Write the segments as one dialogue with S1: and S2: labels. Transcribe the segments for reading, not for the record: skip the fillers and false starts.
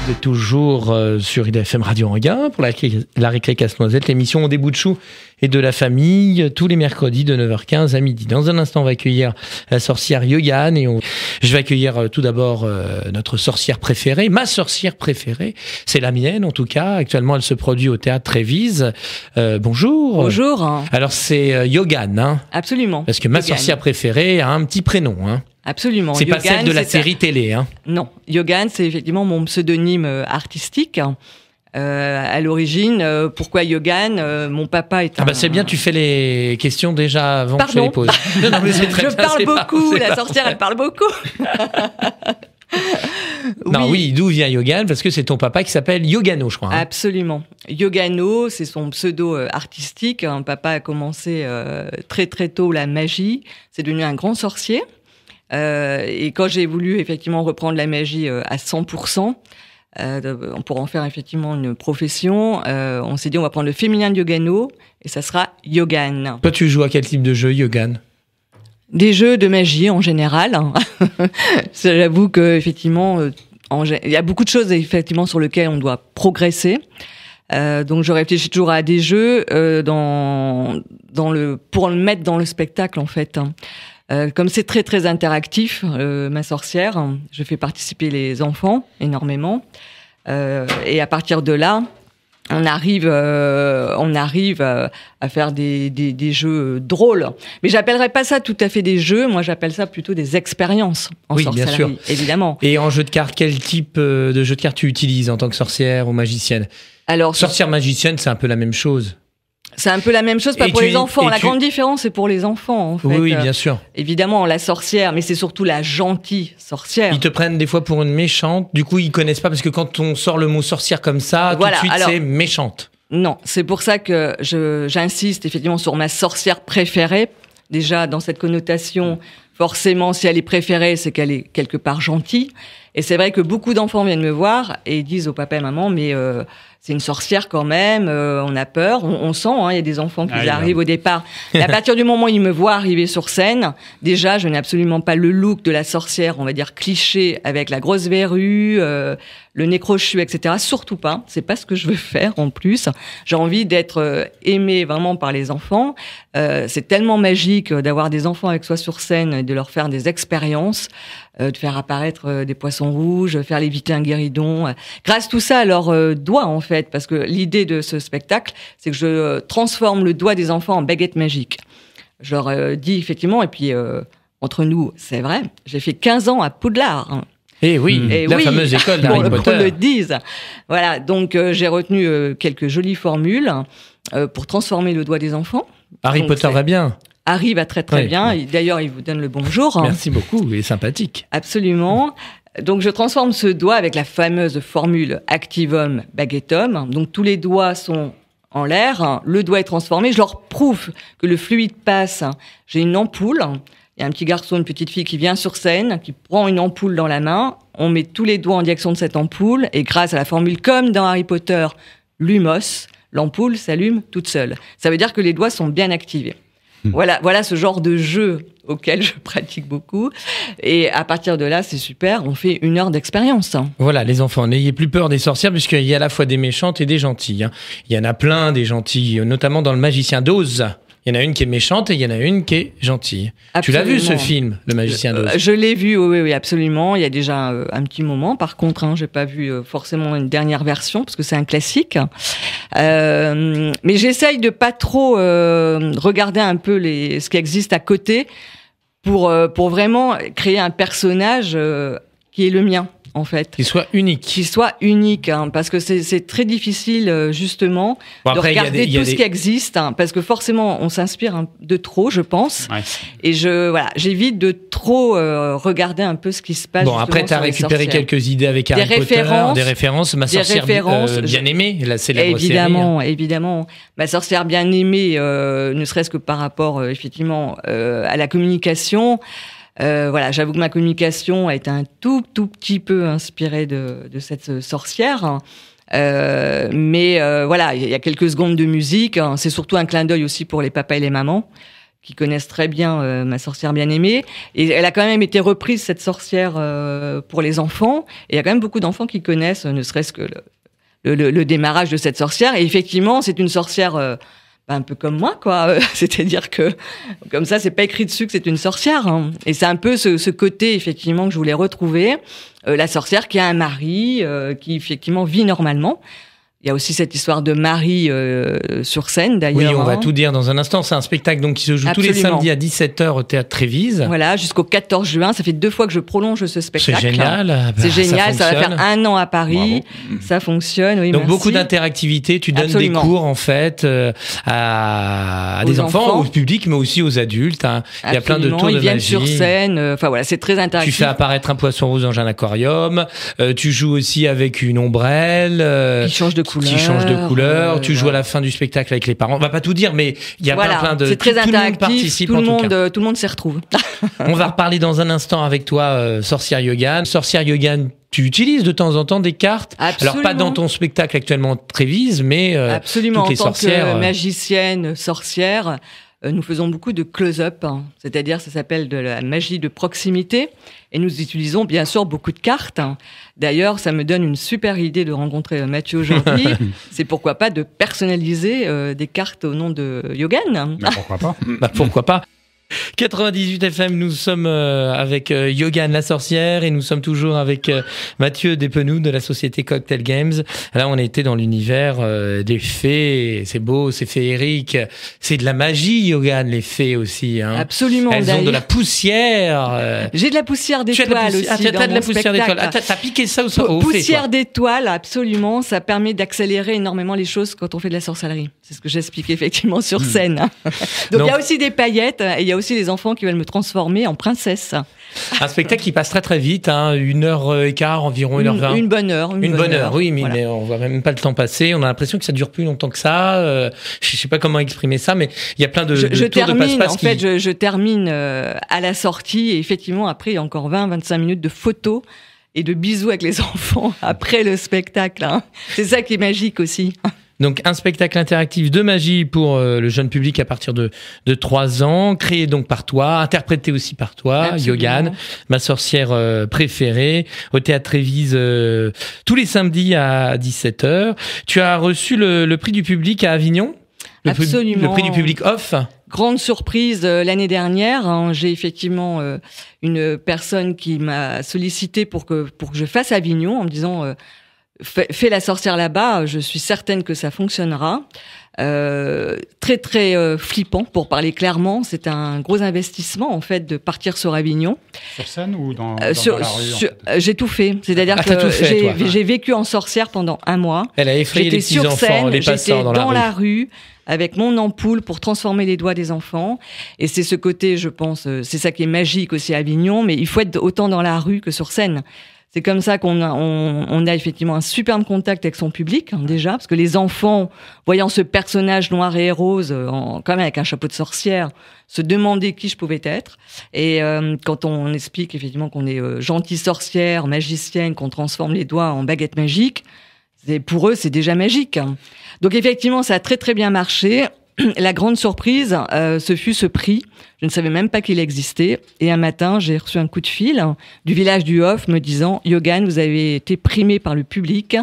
S1: Vous êtes toujours sur IDFM Radio Anguin pour la récré Casse-Noisette, l'émission Au des bouts de chou et de la famille, tous les mercredis de 9h15 à midi. Dans un instant, on va accueillir la sorcière Yogane et je vais accueillir tout d'abord notre sorcière préférée, ma sorcière préférée, c'est la mienne en tout cas. Actuellement, elle se produit au théâtre Trévise. Bonjour.
S2: Bonjour.
S1: Alors c'est Yogane, hein ?
S2: Absolument.
S1: Parce que ma sorcière préférée a un petit prénom, hein.
S2: Absolument.
S1: C'est Yogane, pas celle de la série télé, hein.
S2: Non, Yogane, c'est effectivement mon pseudonyme artistique. À l'origine, pourquoi Yogane ? Mon papa est un...
S1: Ah bah c'est bien, tu fais les questions déjà avant que je les pose.
S2: Non, mais c'est très bien, parle beaucoup, la sorcière, elle parle beaucoup.
S1: Non, oui, d'où vient Yogane ? Parce que c'est ton papa qui s'appelle Yogano, je crois. Hein.
S2: Absolument. Yogano, c'est son pseudo artistique. Papa a commencé très très tôt la magie. C'est devenu un grand sorcier. Et quand j'ai voulu effectivement reprendre la magie à 100%, pour en faire effectivement une profession, on s'est dit on va prendre le féminin de Yogano et ça sera Yogane.
S1: Toi, tu joues à quel type de jeu, Yogane ?
S2: Des jeux de magie en général. J'avoue que effectivement, il y a beaucoup de choses effectivement sur lesquelles on doit progresser. Donc je réfléchis toujours à des jeux pour le mettre dans le spectacle en fait. Comme c'est très très interactif, ma sorcière, je fais participer les enfants énormément, et à partir de là, on arrive à faire des jeux drôles. Mais j'appellerais pas ça tout à fait des jeux, moi j'appelle ça plutôt des expériences en sorcellerie, bien sûr. Évidemment.
S1: Et en jeu de cartes, quel type de jeu de cartes tu utilises en tant que sorcière ou magicienne ? Alors, sorcière magicienne, c'est un peu la même chose.
S2: C'est un peu la même chose, pas pour les enfants. La grande différence, c'est pour les enfants, en fait.
S1: Oui, bien sûr.
S2: Évidemment, la sorcière, mais c'est surtout la gentille sorcière.
S1: Ils te prennent des fois pour une méchante. Du coup, ils connaissent pas, parce que quand on sort le mot sorcière comme ça, voilà, tout de suite, c'est méchante.
S2: Non, c'est pour ça que j'insiste effectivement sur ma sorcière préférée. Déjà, dans cette connotation, forcément, si elle est préférée, c'est qu'elle est quelque part gentille. Et c'est vrai que beaucoup d'enfants viennent me voir et disent au papa et maman, mais c'est une sorcière quand même, on a peur, on sent, il y a des enfants qui arrivent au départ. Et à partir du moment où ils me voient arriver sur scène, déjà, je n'ai absolument pas le look de la sorcière, on va dire cliché, avec la grosse verrue, le nez crochu, etc. Surtout pas, c'est pas ce que je veux faire en plus. J'ai envie d'être aimée vraiment par les enfants. C'est tellement magique d'avoir des enfants avec soi sur scène et de leur faire des expériences, de faire apparaître des poissons rouges, faire léviter un guéridon. Grâce tout ça à leurs doigts, en fait, parce que l'idée de ce spectacle, c'est que je transforme le doigt des enfants en baguette magique. Je leur dis effectivement, et puis entre nous, c'est vrai, j'ai fait 15 ans à Poudlard.
S1: Eh oui, la fameuse école d'Harry Potter.
S2: Qu'on le dise. Voilà, donc j'ai retenu quelques jolies formules pour transformer le doigt des enfants.
S1: Harry Potter va bien.
S2: Harry va très très bien. D'ailleurs, il vous donne le bonjour.
S1: Merci beaucoup, il est sympathique.
S2: Absolument. Donc je transforme ce doigt avec la fameuse formule Activum Baguettum. Donc tous les doigts sont en l'air, le doigt est transformé. Je leur prouve que le fluide passe. J'ai une ampoule. Il y a un petit garçon, une petite fille qui vient sur scène, qui prend une ampoule dans la main. On met tous les doigts en direction de cette ampoule. Et grâce à la formule, comme dans Harry Potter, Lumos, l'ampoule s'allume toute seule. Ça veut dire que les doigts sont bien activés. Voilà ce genre de jeu auquel je pratique beaucoup. Et à partir de là, c'est super. On fait 1 heure d'expérience.
S1: Voilà, les enfants, n'ayez plus peur des sorcières, puisqu'il y a à la fois des méchantes et des gentilles. Il y en a plein des gentilles, notamment dans Le Magicien d'Oz. Il y en a une qui est méchante et il y en a une qui est gentille. Absolument. Tu l'as vu ce film, Le Magicien d'Oz ?
S2: Je l'ai vu, oui, absolument. Il y a déjà un petit moment. Par contre, j'ai pas vu forcément une dernière version parce que c'est un classique. Mais j'essaye de pas trop regarder un peu ce qui existe à côté pour vraiment créer un personnage qui est le mien. En fait.
S1: Qui soit unique,
S2: parce que c'est très difficile, justement, de regarder tout ce qui existe, parce que forcément, on s'inspire de trop, je pense. Ouais. Et j'évite de trop regarder un peu ce qui se passe.
S1: Bon, après, tu as récupéré quelques idées avec Harry Potter, des références, ma sorcière bien aimée, la célèbre série.
S2: Évidemment. Ma sorcière bien aimée, ne serait-ce que par rapport, effectivement, à la communication. J'avoue que ma communication a été un tout petit peu inspirée de cette sorcière. Mais il y a quelques secondes de musique. C'est surtout un clin d'œil aussi pour les papas et les mamans qui connaissent très bien ma sorcière bien-aimée. Et elle a quand même été reprise, cette sorcière, pour les enfants. Et il y a quand même beaucoup d'enfants qui connaissent, ne serait-ce que le démarrage de cette sorcière. Et effectivement, c'est une sorcière un peu comme moi, quoi. C'est-à-dire que, comme ça, c'est pas écrit dessus que c'est une sorcière. Hein. Et c'est un peu ce côté, effectivement, que je voulais retrouver. La sorcière qui a un mari, qui, effectivement, vit normalement. Il y a aussi cette histoire de Marie sur scène, d'ailleurs.
S1: Oui, on va tout dire dans un instant. C'est un spectacle donc, qui se joue tous les samedis à 17h au Théâtre Trévise.
S2: Voilà, jusqu'au 14 juin. Ça fait 2 fois que je prolonge ce spectacle.
S1: C'est génial.
S2: C'est génial. Ça va faire 1 an à Paris. Bravo. Ça fonctionne. Oui,
S1: donc,
S2: merci.
S1: beaucoup d'interactivité. Tu donnes des cours, en fait, à des enfants, au public, mais aussi aux adultes. Hein. Il y a plein de tours de magie. Ils viennent sur
S2: scène. Enfin, voilà, c'est très interactif.
S1: Tu fais apparaître un poisson rouge dans un aquarium. Tu joues aussi avec une ombrelle.
S2: Qui change de
S1: couleur. Tu joues à la fin du spectacle avec les parents. On va pas tout dire, mais il y a plein de...
S2: C'est très interactif,
S1: tout
S2: le monde s'y retrouve.
S1: On va reparler dans un instant avec toi, Sorcière Yogan. Sorcière Yogan, tu utilises de temps en temps des cartes.
S2: Absolument.
S1: Alors pas dans ton spectacle actuellement Trévise, mais
S2: absolument.
S1: Toutes les sorcières.
S2: En tant que magicienne, sorcière, nous faisons beaucoup de close-up, hein. C'est-à-dire ça s'appelle de la magie de proximité, et nous utilisons bien sûr beaucoup de cartes. D'ailleurs, ça me donne une super idée de rencontrer Mathieu aujourd'hui. C'est pourquoi pas de personnaliser des cartes au nom de Yogan.
S3: Pourquoi pas
S1: pourquoi pas. 98 FM, nous sommes avec Yogan la sorcière et nous sommes toujours avec Mathieu Despenou de la société Cocktail Games. Là, on était dans l'univers des fées. C'est beau, c'est féerique. C'est de la magie, Yogan, les fées aussi. Hein.
S2: Absolument.
S1: Elles ont de la poussière.
S2: J'ai de la poussière d'étoiles aussi.
S1: Tu as de la poussière d'étoiles. T'as piqué ça aux
S2: poussière d'étoiles, absolument. Ça permet d'accélérer énormément les choses quand on fait de la sorcellerie. C'est ce que j'explique effectivement sur scène. Donc il y a aussi des paillettes et il y a aussi les enfants qui veulent me transformer en princesse.
S1: Un spectacle qui passe très très vite, hein, 1h15, environ 1h20.
S2: Une bonne heure.
S1: Une bonne heure, oui, mais on voit même pas le temps passer. On a l'impression que ça dure plus longtemps que ça. Je sais pas comment exprimer ça, mais il y a plein de tours de passe-passe.
S2: Je termine à la sortie et effectivement après il y a encore 20-25 minutes de photos et de bisous avec les enfants après le spectacle. Hein. C'est ça qui est magique aussi.
S1: Donc, un spectacle interactif de magie pour le jeune public à partir de 3 ans, créé donc par toi, interprété aussi par toi, absolument. Yogan, ma sorcière préférée, au Théâtre Trévise tous les samedis à 17h. Tu as reçu le prix du public à Avignon ?
S2: Absolument.
S1: Le prix du public off ?
S2: Grande surprise l'année dernière, hein, j'ai effectivement une personne qui m'a sollicité pour que je fasse Avignon en me disant fais la sorcière là-bas, je suis certaine que ça fonctionnera. Très très flippant pour parler clairement, c'est un gros investissement en fait de partir sur Avignon.
S3: Sur scène ou dans la rue
S2: J'ai tout fait, c'est-à-dire que j'ai vécu en sorcière pendant 1 mois.
S1: Elle a effrayé les petits enfants, les passants
S2: dans la rue avec mon ampoule pour transformer les doigts des enfants. Et c'est ce côté, je pense, c'est ça qui est magique aussi à Avignon, mais il faut être autant dans la rue que sur scène. C'est comme ça qu'on a effectivement un superbe contact avec son public, hein, déjà, parce que les enfants, voyant ce personnage noir et rose, quand même avec un chapeau de sorcière, se demandaient qui je pouvais être. Et quand on explique effectivement qu'on est gentille sorcière, magicienne, qu'on transforme les doigts en baguettes magiques, pour eux, c'est déjà magique. Donc effectivement, ça a très très bien marché. La grande surprise, ce fut ce prix. Je ne savais même pas qu'il existait. Et un matin, j'ai reçu un coup de fil du village du Hof me disant « Yogan, vous avez été primé par le public.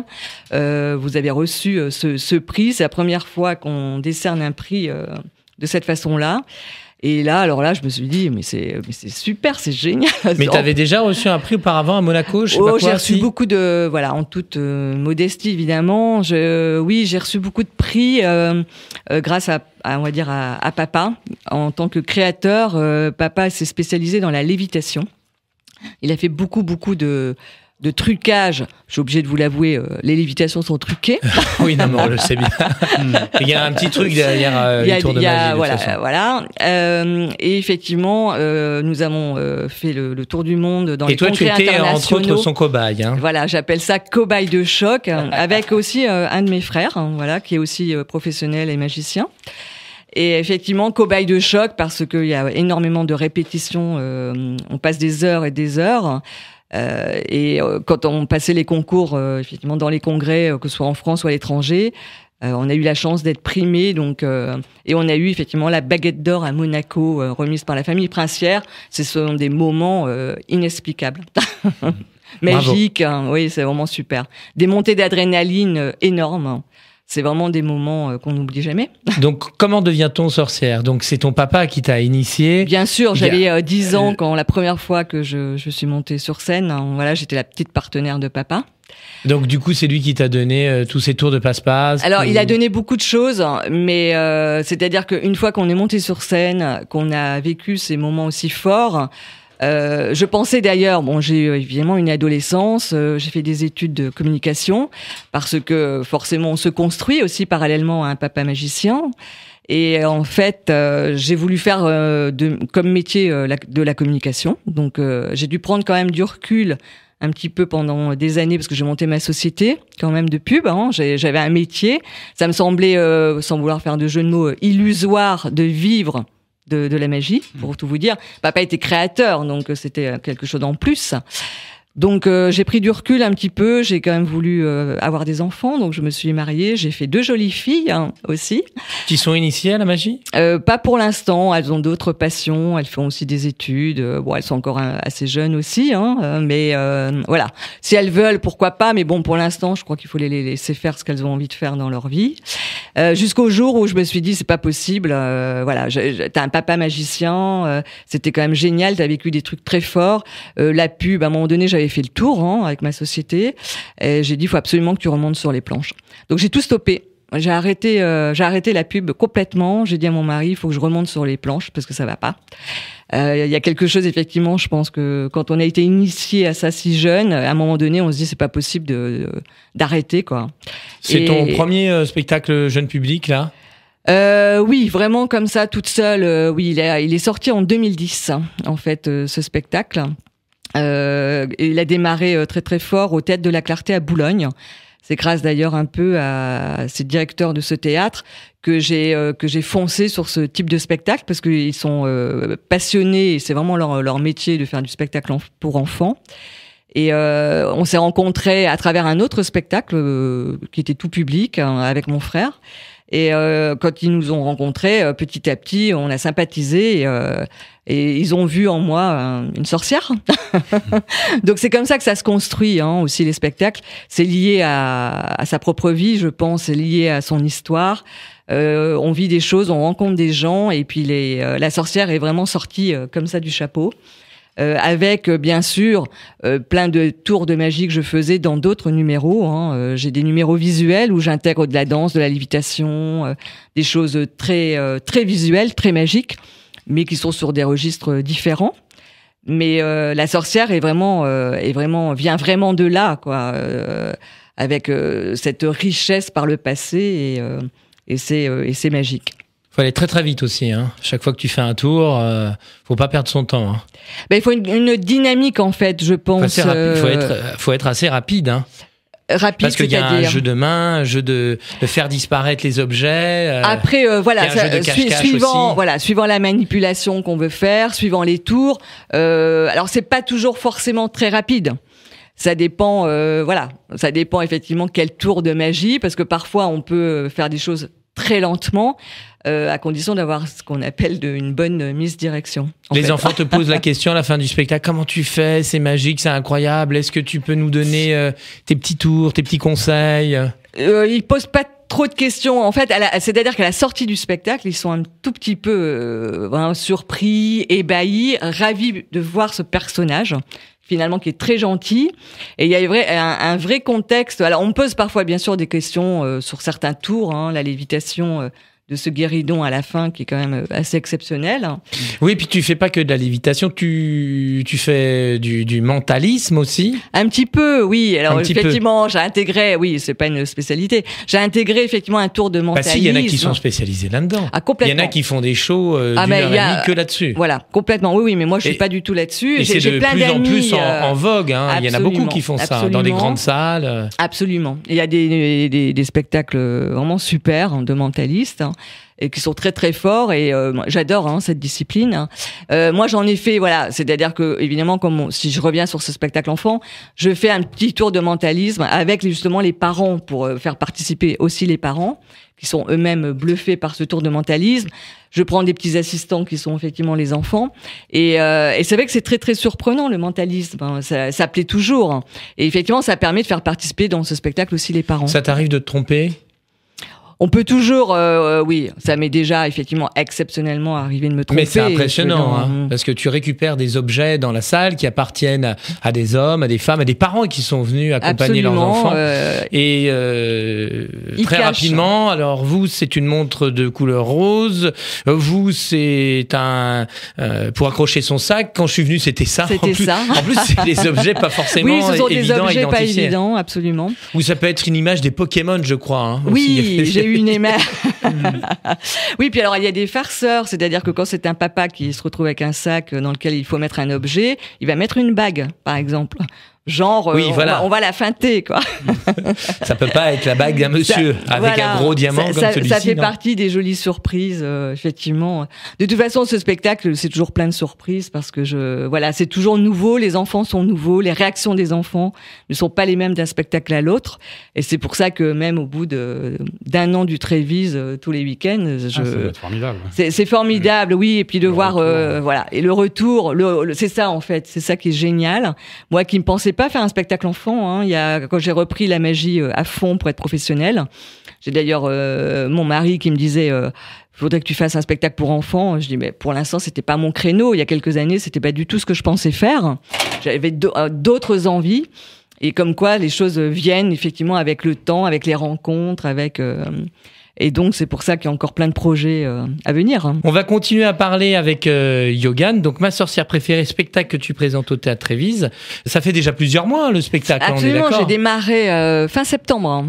S2: Vous avez reçu ce prix. C'est la première fois qu'on décerne un prix de cette façon-là. » Et là, alors là, je me suis dit, mais c'est super, c'est génial.
S1: Mais tu avais déjà reçu un prix auparavant à Monaco, je sais pas quoi.
S2: J'ai reçu beaucoup de, voilà, en toute modestie évidemment. Oui, j'ai reçu beaucoup de prix grâce à on va dire à papa en tant que créateur. Papa s'est spécialisé dans la lévitation. Il a fait beaucoup de trucage. Je suis obligé de vous l'avouer, les lévitations sont truquées.
S1: Oui, non, mais on le sait bien. Il y a un petit truc derrière les tours de magie.
S2: Voilà. Et effectivement, nous avons fait le tour du monde dans les congrès internationaux. Et toi, tu étais entre autres son cobaye. Hein. Voilà, j'appelle ça cobaye de choc, avec aussi un de mes frères, hein, voilà, qui est aussi professionnel et magicien. Et effectivement, cobaye de choc parce qu'il y a énormément de répétitions. On passe des heures et des heures. Et quand on passait les concours, effectivement, dans les congrès, que ce soit en France ou à l'étranger, On a eu la chance d'être primés, donc et on a eu effectivement la baguette d'or à Monaco remise par la famille princière. Ce sont des moments inexplicables, magiques. Hein, oui, c'est vraiment super. Des montées d'adrénaline énormes. C'est vraiment des moments qu'on n'oublie jamais.
S1: Donc, comment devient-on sorcière? Donc, c'est ton papa qui t'a initié?
S2: Bien sûr, j'avais 10 ans quand la première fois que je suis montée sur scène. Voilà, j'étais la petite partenaire de papa.
S1: Donc, du coup, c'est lui qui t'a donné tous ces tours de passe-passe?
S2: Alors, il a donné beaucoup de choses, mais c'est-à-dire qu'une fois qu'on est monté sur scène, qu'on a vécu ces moments aussi forts, je pensais d'ailleurs, j'ai eu évidemment une adolescence, j'ai fait des études de communication, parce que forcément on se construit aussi parallèlement à un papa magicien. Et en fait, j'ai voulu faire comme métier de la communication. Donc j'ai dû prendre quand même du recul un petit peu pendant des années, parce que j'ai monté ma société quand même de pub. Hein. J'avais un métier. Ça me semblait, sans vouloir faire de jeu de mots, illusoire de vivre de la magie, pour tout vous dire. Papa était créateur, donc c'était quelque chose en plus. Donc j'ai pris du recul un petit peu, j'ai quand même voulu avoir des enfants, donc je me suis mariée, j'ai fait 2 jolies filles aussi.
S1: Qui sont initiées à la magie?
S2: Pas pour l'instant, elles ont d'autres passions, elles font aussi des études, elles sont encore assez jeunes aussi, mais voilà. Si elles veulent, pourquoi pas, mais bon, pour l'instant, je crois qu'il faut les laisser faire ce qu'elles ont envie de faire dans leur vie. Jusqu'au jour où je me suis dit, c'est pas possible, voilà, t'as un papa magicien, c'était quand même génial, t'as vécu des trucs très forts, la pub, à un moment donné, j'avais fait le tour avec ma société et j'ai dit il faut absolument que tu remontes sur les planches. Donc j'ai tout stoppé. J'ai arrêté la pub complètement. J'ai dit à mon mari il faut que je remonte sur les planches parce que ça va pas. Il y a quelque chose effectivement, je pense que quand on a été initié à ça si jeune, à un moment donné on se dit c'est pas possible d'arrêter quoi.
S1: C'est ton premier spectacle jeune public là?
S2: Oui, vraiment comme ça, toute seule. Oui, il est sorti en 2010 en fait ce spectacle. Il a démarré très très fort au Théâtre de la Clarté à Boulogne. C'est grâce d'ailleurs un peu à ces directeurs de ce théâtre que j'ai foncé sur ce type de spectacle parce qu'ils sont passionnés et c'est vraiment leur métier de faire du spectacle pour enfants. Et on s'est rencontrés à travers un autre spectacle qui était tout public avec mon frère. Et quand ils nous ont rencontrés, petit à petit, on a sympathisé et ils ont vu en moi une sorcière. Donc c'est comme ça que ça se construit aussi les spectacles. C'est lié à sa propre vie, je pense, c'est lié à son histoire. On vit des choses, on rencontre des gens et puis la sorcière est vraiment sortie comme ça du chapeau. Avec bien sûr plein de tours de magie que je faisais dans d'autres numéros. J'ai des numéros visuels où j'intègre de la danse, de la lévitation, des choses très très visuelles, très magiques, mais qui sont sur des registres différents. Mais la sorcière vient vraiment de là, quoi, avec cette richesse par le passé et c'est magique.
S1: Faut aller très très vite aussi. Chaque fois que tu fais un tour, faut pas perdre son temps.
S2: Il faut une dynamique en fait, je pense.
S1: Faut être assez rapide.
S2: Rapide,
S1: parce qu'il y a un jeu de main, un jeu de faire disparaître les objets.
S2: Après, suivant la manipulation qu'on veut faire, suivant les tours. Alors c'est pas toujours forcément très rapide. Ça dépend, ça dépend effectivement quel tour de magie, parce que parfois on peut faire des choses très lentement, à condition d'avoir ce qu'on appelle une bonne mise direction.
S1: Les enfants te posent la question à la fin du spectacle, comment tu fais? C'est magique, c'est incroyable. Est-ce que tu peux nous donner tes petits tours, tes petits conseils?
S2: Ils posent pas trop de questions. En fait, c'est-à-dire qu'à la sortie du spectacle, ils sont un tout petit peu surpris, ébahis, ravis de voir ce personnage finalement qui est très gentil, et il y a un vrai contexte. Alors on me pose parfois bien sûr des questions sur certains tours, la lévitation de ce guéridon à la fin qui est quand même assez exceptionnel.
S1: Oui, puis tu fais pas que de la lévitation, tu fais du mentalisme aussi.
S2: Un petit peu, oui. Alors effectivement, j'ai intégré, oui, c'est pas une spécialité. J'ai intégré effectivement un tour de mentalisme.
S1: Si, il y en a qui sont spécialisés là-dedans.
S2: Ah, complètement.
S1: Il y en a qui font des shows d'une heure et demie que là-dessus.
S2: Voilà, complètement. Oui, mais moi je suis pas du tout là-dessus.
S1: Et c'est de plus en plus en vogue. Il y en a beaucoup qui font ça dans des grandes salles.
S2: Absolument. Il y a des spectacles vraiment super de mentalistes. et qui sont très très forts. Et j'adore cette discipline. Moi, j'en ai fait, voilà, c'est-à-dire que évidemment, si je reviens sur ce spectacle enfant, je fais un petit tour de mentalisme avec justement les parents pour faire participer aussi les parents qui sont eux-mêmes bluffés par ce tour de mentalisme. Je prends des petits assistants qui sont effectivement les enfants. Et c'est vrai que c'est très, très surprenant, le mentalisme. Ça plaît toujours. Et effectivement, ça permet de faire participer dans ce spectacle aussi les parents.
S1: Ça t'arrive de te tromper ?
S2: On peut toujours, oui, ça m'est déjà effectivement exceptionnellement arrivé de me tromper.
S1: Mais c'est impressionnant, parce que tu récupères des objets dans la salle qui appartiennent à des hommes, à des femmes, à des parents qui sont venus accompagner leurs enfants. Et très rapidement, alors vous, c'est une montre de couleur rose. Vous, c'est pour accrocher son sac. Quand je suis venu, c'était ça.
S2: C'était ça.
S1: En plus, c'est des objets pas forcément évidents à identifier.
S2: Oui, ce sont des objets pas évidents, absolument.
S1: Ou ça peut être une image des Pokémon, je crois.
S2: Oui, j'ai une image. Oui, puis alors il y a des farceurs, c'est-à-dire que quand c'est un papa qui se retrouve avec un sac dans lequel il faut mettre un objet, il va mettre une bague, par exemple. Genre,
S1: oui, voilà.
S2: on va la feinter, quoi.
S1: Ça peut pas être la bague d'un monsieur avec un gros diamant comme celui-ci.
S2: Ça fait partie des jolies surprises, effectivement. De toute façon, ce spectacle, c'est toujours plein de surprises parce que c'est toujours nouveau. Les enfants sont nouveaux. Les réactions des enfants ne sont pas les mêmes d'un spectacle à l'autre. Et c'est pour ça que même au bout d'un an du Trévise, tous les week-ends,
S3: c'est formidable.
S2: C'est formidable, oui. Et puis de voir, voilà. Et le retour, c'est ça, en fait. C'est ça qui est génial. Moi qui me pensais pas faire un spectacle enfant, quand j'ai repris la magie à fond pour être professionnelle. J'ai d'ailleurs mon mari qui me disait faudrait que tu fasses un spectacle pour enfants. Je dis mais pour l'instant c'était pas mon créneau. Il y a quelques années c'était pas du tout ce que je pensais faire. J'avais d'autres envies et comme quoi les choses viennent effectivement avec le temps, avec les rencontres, et donc, c'est pour ça qu'il y a encore plein de projets à venir.
S1: On va continuer à parler avec Yogan. Donc, Ma sorcière préférée, spectacle que tu présentes au Théâtre Trévise. Ça fait déjà plusieurs mois, le spectacle.
S2: Absolument,
S1: on est d'accord ?
S2: J'ai démarré fin septembre.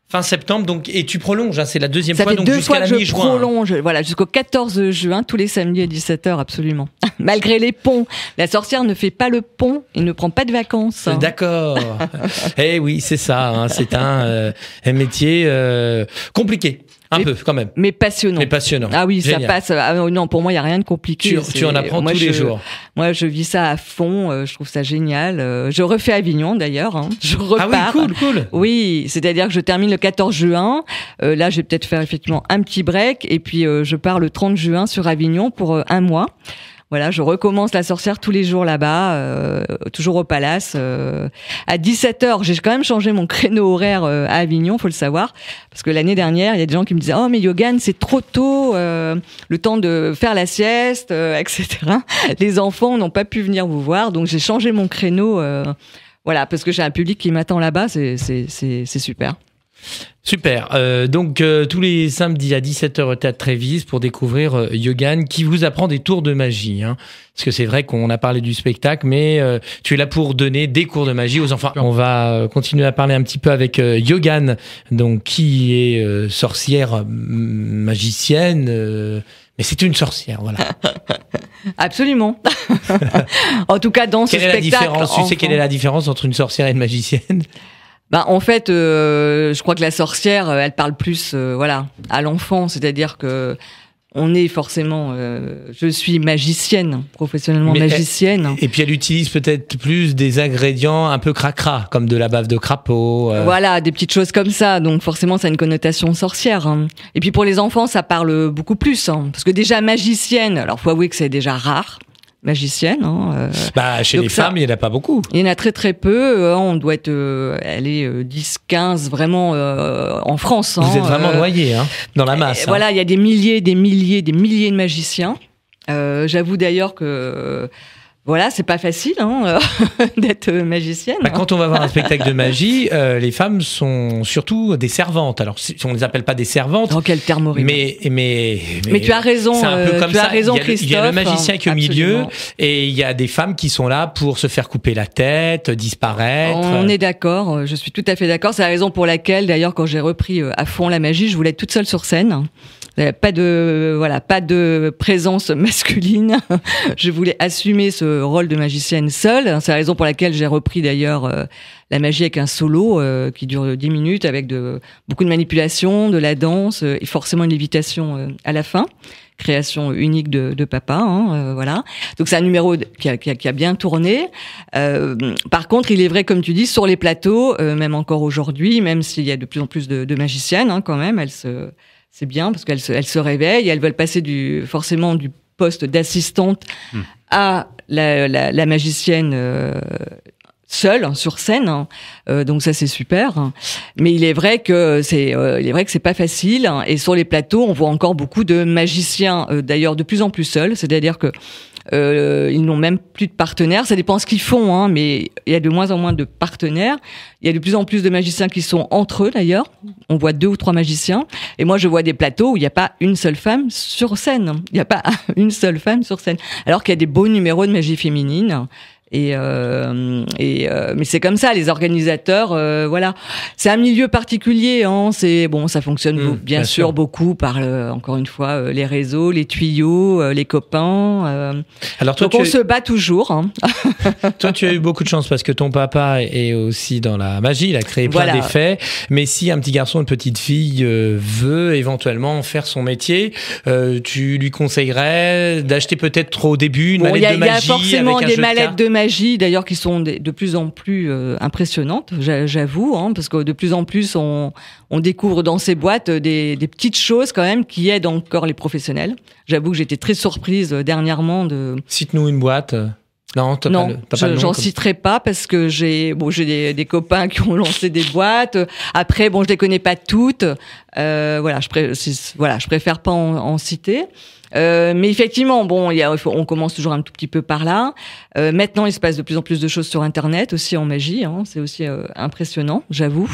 S1: Fin septembre, donc, et tu prolonges, c'est la deuxième fois,
S2: donc
S1: jusqu'à la mi-juin.
S2: Je prolonge, voilà, jusqu'au 14 juin, tous les samedis à 17h, absolument. Malgré les ponts. La sorcière ne fait pas le pont et ne prend pas de vacances.
S1: D'accord. Eh oui, c'est ça, c'est un métier compliqué. Un peu, quand même.
S2: Mais passionnant.
S1: Ah
S2: oui,
S1: génial.
S2: Ça passe. Non, pour moi, il n'y a rien de compliqué.
S1: Tu en apprends tous les jours.
S2: Moi, je vis ça à fond. Je trouve ça génial. Je refais Avignon, d'ailleurs. Je repars.
S1: Ah oui, cool.
S2: Oui, c'est-à-dire que je termine le 14 juin. Là, je vais peut-être faire effectivement un petit break. Et puis, je pars le 30 juin sur Avignon pour un mois. Voilà, je recommence la sorcière tous les jours là-bas, toujours au Palace. À 17h, j'ai quand même changé mon créneau horaire à Avignon, faut le savoir. Parce que l'année dernière, il y a des gens qui me disaient « Oh, mais Yogan, c'est trop tôt, le temps de faire la sieste, etc. » Les enfants n'ont pas pu venir vous voir, donc j'ai changé mon créneau. Voilà, parce que j'ai un public qui m'attend là-bas, c'est super.
S1: Super. Donc, tous les samedis à 17h au Théâtre Trévise pour découvrir Yogan qui vous apprend des tours de magie. Parce que c'est vrai qu'on a parlé du spectacle, mais tu es là pour donner des cours de magie aux enfants. On va continuer à parler un petit peu avec Yogan, donc, qui est sorcière magicienne. Mais c'est une sorcière, voilà.
S2: Absolument. En tout cas, dans ce spectacle.
S1: Tu sais quelle est la différence entre une sorcière et une magicienne ?
S2: En fait, je crois que la sorcière, elle parle plus, à l'enfant. C'est-à-dire que on est forcément, je suis magicienne, professionnellement magicienne.
S1: Et puis elle utilise peut-être plus des ingrédients un peu cracra, comme de la bave de crapaud.
S2: Voilà, des petites choses comme ça. Donc forcément, ça a une connotation sorcière. Et puis pour les enfants, ça parle beaucoup plus. Parce que déjà magicienne, alors faut avouer que c'est déjà rare. Magicienne.
S1: Chez les femmes, il n'y en a pas beaucoup.
S2: Il y en a très très peu. On doit être, elle est 10-15 vraiment en France.
S1: Vous êtes vraiment noyés dans la masse.
S2: Voilà, il y a des milliers de magiciens. J'avoue d'ailleurs que voilà, c'est pas facile d'être magicienne.
S1: Quand on va voir un spectacle de magie, les femmes sont surtout des servantes. Alors, on les appelle pas des servantes.
S2: Dans quel terme horrible.
S1: Mais
S2: tu as raison.
S1: C'est un peu comme ça.
S2: Christophe.
S1: Il y a le magicien qui est au milieu, et il y a des femmes qui sont là pour se faire couper la tête, disparaître.
S2: On est d'accord. Je suis tout à fait d'accord. C'est la raison pour laquelle, d'ailleurs, quand j'ai repris à fond la magie, je voulais être toute seule sur scène. Pas de présence masculine. Je voulais assumer ce rôle de magicienne seule. C'est la raison pour laquelle j'ai repris d'ailleurs la magie avec un solo qui dure 10 minutes avec beaucoup de manipulation, de la danse et forcément une lévitation à la fin. Création unique de papa, voilà. Donc c'est un numéro qui a bien tourné. Par contre, il est vrai, comme tu dis, sur les plateaux, même encore aujourd'hui, même s'il y a de plus en plus de magiciennes, quand même, c'est bien parce qu'elles se réveillent, et elles veulent passer forcément du poste d'assistante à la magicienne seule sur scène, donc ça c'est super. Mais il est vrai que c'est pas facile. Et sur les plateaux, on voit encore beaucoup de magiciens, d'ailleurs de plus en plus seuls. C'est-à-dire que ils n'ont même plus de partenaires. Ça dépend ce qu'ils font, mais il y a de moins en moins de partenaires. Il y a de plus en plus de magiciens qui sont entre eux d'ailleurs. On voit 2 ou 3 magiciens. Et moi, je vois des plateaux où il n'y a pas une seule femme sur scène. Il n'y a pas une seule femme sur scène. Alors qu'il y a des beaux numéros de magie féminine. Mais c'est comme ça, les organisateurs, voilà. C'est un milieu particulier, ça fonctionne bien sûr beaucoup par encore une fois les réseaux, les tuyaux, les copains.
S1: Alors toi,
S2: donc on se bat toujours.
S1: Toi, tu as eu beaucoup de chance parce que ton papa est aussi dans la magie, il a créé plein d'effets. Mais si un petit garçon, une petite fille veut éventuellement faire son métier, tu lui conseillerais d'acheter peut-être trop au début une mallette de magie. Il y a
S2: forcément
S1: avec
S2: des mallettes de magie d'ailleurs qui sont de plus en plus impressionnantes, j'avoue, parce que de plus en plus on découvre dans ces boîtes des petites choses quand même qui aident encore les professionnels. J'avoue que j'étais très surprise dernièrement
S1: Cite-nous une boîte. Non,
S2: j'en citerai pas parce que j'ai des copains qui ont lancé des boîtes. Après, je les connais pas toutes. Je préfère pas en citer. Mais effectivement, on commence toujours un tout petit peu par là. Maintenant, il se passe de plus en plus de choses sur Internet aussi en magie. C'est aussi impressionnant, j'avoue.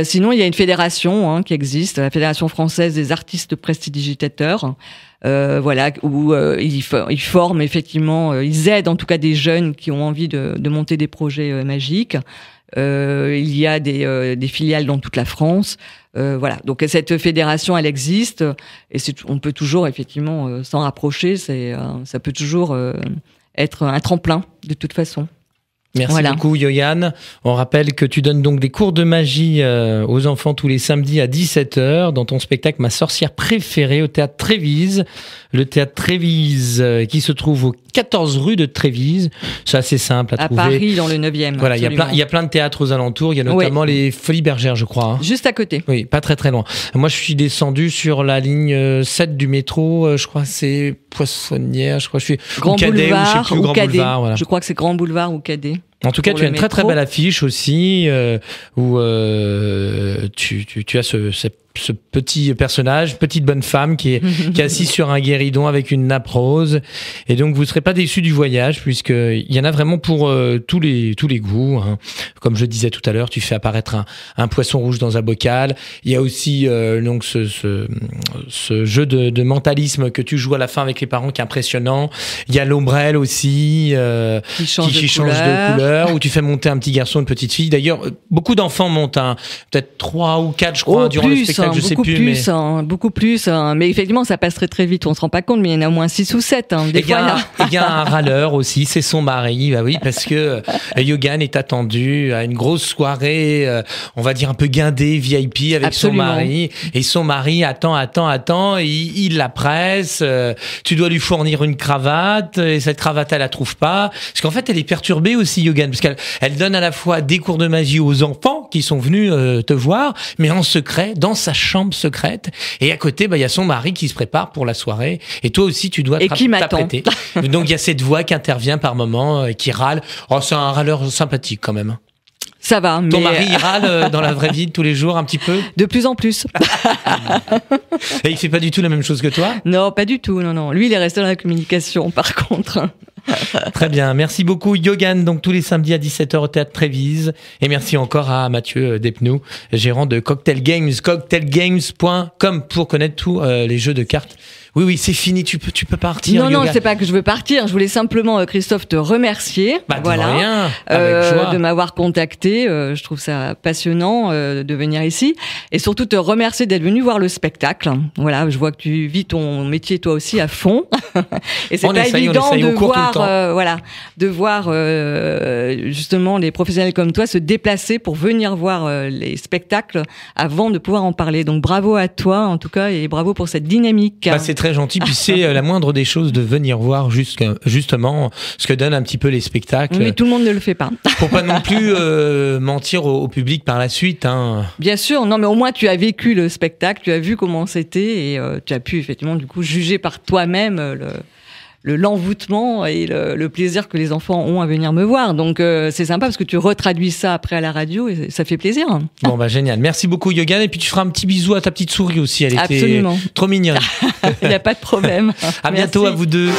S2: Sinon, il y a une fédération qui existe, la Fédération française des artistes prestidigitateurs. Où ils forment effectivement, ils aident en tout cas des jeunes qui ont envie de monter des projets magiques. Il y a des filiales dans toute la France. Donc cette fédération, elle existe et on peut toujours effectivement s'en rapprocher. Ça peut toujours être un tremplin de toute façon.
S1: Merci beaucoup Yoyan. On rappelle que tu donnes donc des cours de magie aux enfants tous les samedis à 17h dans ton spectacle Ma sorcière préférée au théâtre Trévise. Le théâtre Trévise qui se trouve au 14 rue de Trévise. C'est assez simple à trouver.
S2: À Paris, dans le 9e.
S1: Voilà, il y a plein de théâtres aux alentours. Il y a notamment les Folies Bergères, je crois.
S2: Juste à côté.
S1: Oui, pas très très loin. Moi, je suis descendu sur la ligne 7 du métro. Je crois c'est Poissonnière. Je crois que je suis
S2: Grand
S1: Cadet
S2: Boulevard,
S1: ou je sais plus,
S2: ou
S1: Grand
S2: Cadet.
S1: Boulevard. Voilà.
S2: Je crois que c'est Grand Boulevard ou Cadet.
S1: En tout cas, tu as une très très belle affiche aussi où tu as ce petit personnage, petite bonne femme qui est assise sur un guéridon avec une nappe rose. Et donc, vous ne serez pas déçus du voyage puisqu'il y en a vraiment pour tous les goûts. Comme je disais tout à l'heure, tu fais apparaître un poisson rouge dans un bocal. Il y a aussi donc ce jeu de mentalisme que tu joues à la fin avec les parents qui est impressionnant. Il y a l'ombrelle aussi qui change de couleur, où tu fais monter un petit garçon, une petite fille. D'ailleurs, beaucoup d'enfants montent peut-être 3 ou 4, je crois, durant le spectacle. Je sais plus,
S2: beaucoup plus. Mais effectivement, ça passe très très vite. On se rend pas compte, mais il y en a au moins 6 ou 7.
S1: Il y a un râleur aussi, c'est son mari. Bah oui, parce que Yogan est attendu à une grosse soirée, on va dire un peu guindée, VIP avec Absolument. Son mari. Et son mari attend. Il la presse. Tu dois lui fournir une cravate. Et cette cravate, elle la trouve pas. Parce qu'en fait, elle est perturbée aussi, Yogan, parce qu'elle donne à la fois des cours de magie aux enfants qui sont venus te voir, mais en secret, dans sa chambre secrète. Et à côté, il y a son mari qui se prépare pour la soirée. Et toi aussi, tu dois t'apprêter. Donc, il y a cette voix qui intervient par moment, qui râle. Oh, c'est un râleur sympathique quand même.
S2: Ça va, mais...
S1: Ton mari, il râle dans la vraie vie tous les jours un petit peu?
S2: De plus en plus.
S1: Et il fait pas du tout la même chose que toi?
S2: Non, pas du tout, non. Lui, il est resté dans la communication, par contre.
S1: Très bien, merci beaucoup Yogan, donc tous les samedis à 17h au théâtre Trévise, et merci encore à Mathieu Despnous, gérant de Cocktail Games, cocktailgames.com pour connaître tous les jeux de cartes Oui, c'est fini, tu peux partir.
S2: Non, c'est pas que je veux partir. Je voulais simplement, Christophe, te remercier.
S1: Rien, avec joie.
S2: De m'avoir contacté. Je trouve ça passionnant de venir ici. Et surtout te remercier d'être venu voir le spectacle. Voilà, je vois que tu vis ton métier toi aussi à fond. Et c'est pas évident de voir justement les professionnels comme toi se déplacer pour venir voir les spectacles avant de pouvoir en parler. Donc bravo à toi en tout cas et bravo pour cette dynamique.
S1: C'est très gentil, puis c'est la moindre des choses de venir voir justement ce que donnent un petit peu les spectacles.
S2: Mais tout le monde ne le fait pas.
S1: Pour pas non plus mentir au public par la suite.
S2: Bien sûr, non mais au moins tu as vécu le spectacle, tu as vu comment c'était et tu as pu effectivement du coup juger par toi-même l'envoûtement et le plaisir que les enfants ont à venir me voir. Donc c'est sympa parce que tu retraduis ça après à la radio et ça fait plaisir.
S1: Bon génial. Merci beaucoup Yogan et puis tu feras un petit bisou à ta petite souris aussi. Elle
S2: Absolument.
S1: était trop mignonne.
S2: Il n'y a pas de problème.
S1: À bientôt à vous deux.